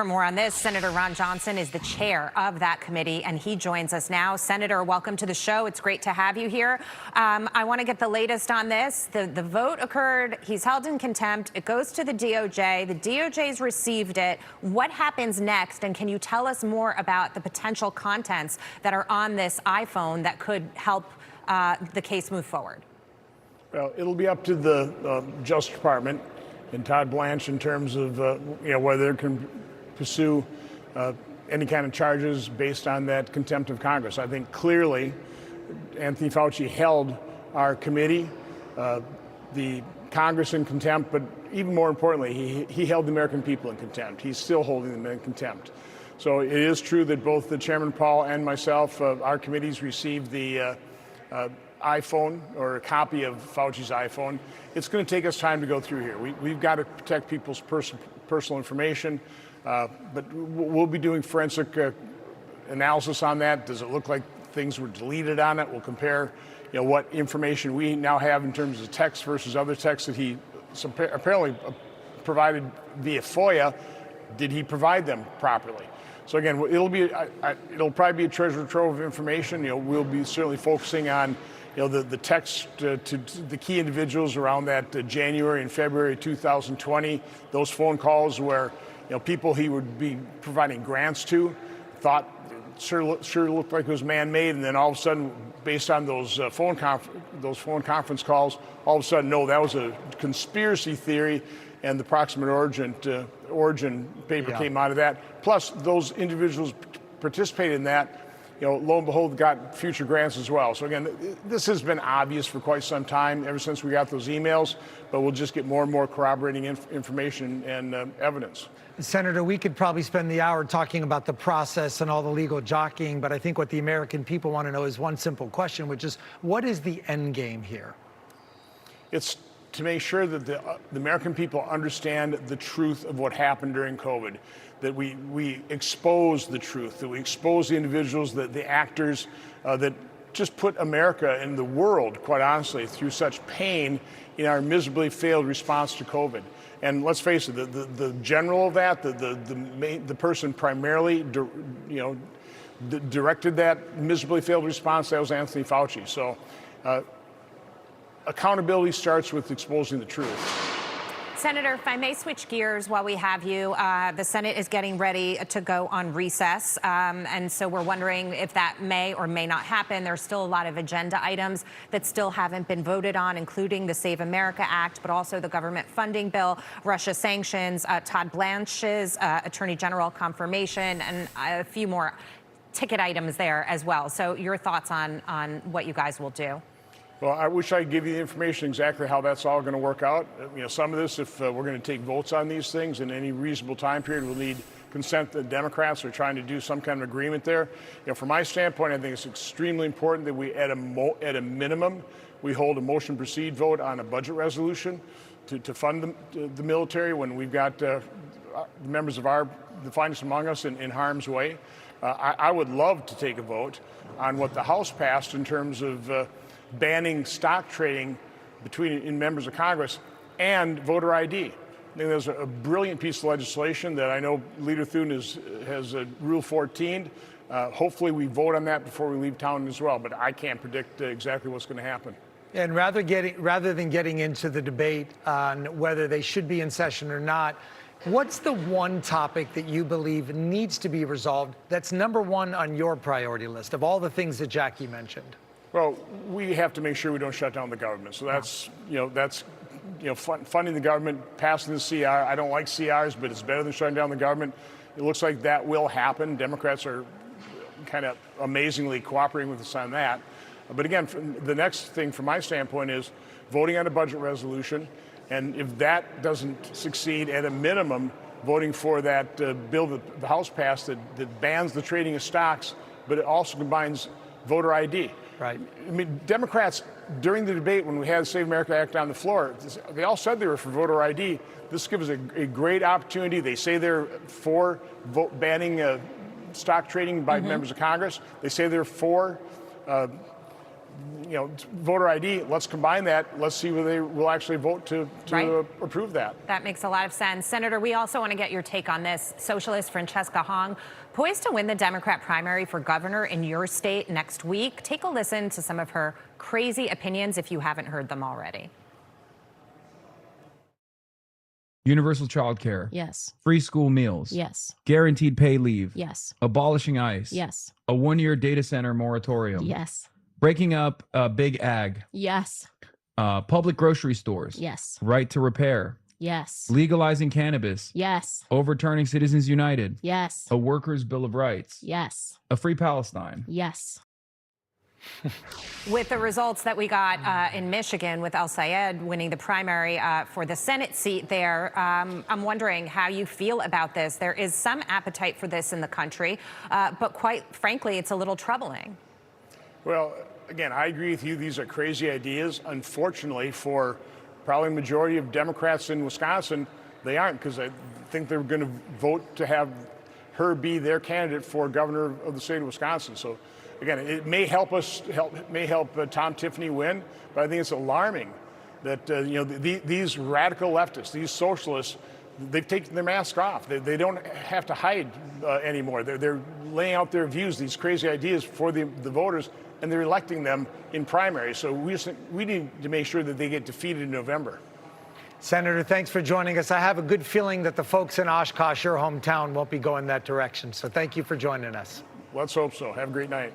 For more on this, Senator Ron Johnson is the chair of that committee, and he joins us now. Senator, welcome to the show. It's great to have you here. I want to get the latest on this. The vote occurred. He's held in contempt. It goes to the DOJ. The DOJ's received it. What happens next? And can you tell us more about the potential contents that are on this iPhone that could help the case move forward? Well, it'll be up to the Justice Department and Todd Blanche in terms of whether they can pursue any kind of charges based on that contempt of Congress. I think clearly Anthony Fauci held our committee, the Congress in contempt, but even more importantly, he held the American people in contempt. He's still holding them in contempt. So it is true that both the Chairman Paul and myself, our committees received the iPhone or a copy of Fauci's iPhone. It's going to take us time to go through here. We've got to protect people's personal information. But we'll be doing forensic analysis on that. Does it look like things were deleted on it? We'll compare, what information we now have in terms of text versus other texts that he apparently provided via FOIA. Did he provide them properly? So again, it'll probably be a treasure trove of information. We'll be certainly focusing on the text to the key individuals around that January and February 2020. Those phone calls where people he would be providing grants to thought sure looked like it was man-made, and then all of a sudden, based on those phone conference calls, all of a sudden, no, that was a conspiracy theory, and the proximate origin paper came out of that. Plus, those individuals participated in that. Lo and behold, got future grants as well. So again, this has been obvious for quite some time, ever since we got those emails, but we'll just get more and more corroborating information and evidence. Senator, we could probably spend the hour talking about the process and all the legal jockeying, but I think what the American people want to know is one simple question, which is, what is the end game here? It's to make sure that the American people understand the truth of what happened during COVID, that we expose the truth, that we expose the individuals, the actors that just put America and the world, quite honestly, through such pain in our miserably failed response to COVID. And let's face it, the general of that, the person primarily directed that miserably failed response, that was Anthony Fauci. So accountability starts with exposing the truth. Senator, if I may switch gears while we have you, the Senate is getting ready to go on recess, and so we're wondering if that may or may not happen. There's still a lot of agenda items that still haven't been voted on, including the Save America Act, but also the government funding bill, Russia sanctions, Todd Blanche's Attorney General confirmation, and a few more ticket items there as well. So your thoughts on what you guys will do? Well, I wish I could give you the information exactly how that's all going to work out. Some of this, if we're going to take votes on these things in any reasonable time period, we'll need consent. The Democrats are trying to do some kind of agreement there. From my standpoint, I think it's extremely important that we, at a minimum, we hold a motion proceed vote on a budget resolution to fund the military when we've got the members of the finest among us in harm's way. I would love to take a vote on what the House passed in terms of banning stock trading in members of Congress and voter ID. I think there's a brilliant piece of legislation that I know Leader Thune has Rule 14. Hopefully we vote on that before we leave town as well, but I can't predict exactly what's going to happen. And rather than getting into the debate on whether they should be in session or not, what's the one topic that you believe needs to be resolved that's number one on your priority list of all the things that Jackie mentioned? Well, we have to make sure we don't shut down the government. So that's funding the government, passing the CR. I don't like CRs, but it's better than shutting down the government. It looks like that will happen. Democrats are kind of amazingly cooperating with us on that. But again, the next thing from my standpoint is voting on a budget resolution. And if that doesn't succeed, at a minimum, voting for that bill that the House passed that bans the trading of stocks, but it also combines voter ID. Right. I mean, Democrats, during the debate when we had the Save America Act on the floor, they all said they were for voter ID. This gives a great opportunity. They say they're for banning stock trading by members of Congress. They say they're for voter ID, let's combine that. Let's see whether they will actually vote to Right. approve that. That makes a lot of sense. Senator, we also want to get your take on this. Socialist Francesca Hong, poised to win the Democrat primary for governor in your state next week. Take a listen to some of her crazy opinions if you haven't heard them already. Universal child care. Yes. Free school meals. Yes. Guaranteed pay leave. Yes. Abolishing ICE. Yes. A 1-year data center moratorium. Yes. Breaking up big ag. Yes. Public grocery stores. Yes. Right to repair. Yes. Legalizing cannabis. Yes. Overturning Citizens United. Yes. A workers' bill of rights. Yes. A free Palestine. Yes. With the results that we got in Michigan with El Sayed winning the primary for the Senate seat there, I'm wondering how you feel about this. There is some appetite for this in the country, but quite frankly, it's a little troubling. Well, again, I agree with you. These are crazy ideas. Unfortunately, for probably the majority of Democrats in Wisconsin, they aren't, because I think they're going to vote to have her be their candidate for governor of the state of Wisconsin. So, again, it may help Tom Tiffany win, but I think it's alarming that these radical leftists, these socialists, they've taken their mask off. They don't have to hide anymore. They're laying out their views, these crazy ideas for the voters, and they're electing them in primaries. So we need to make sure that they get defeated in November. Senator, thanks for joining us. I have a good feeling that the folks in Oshkosh, your hometown, won't be going that direction. So thank you for joining us. Let's hope so. Have a great night.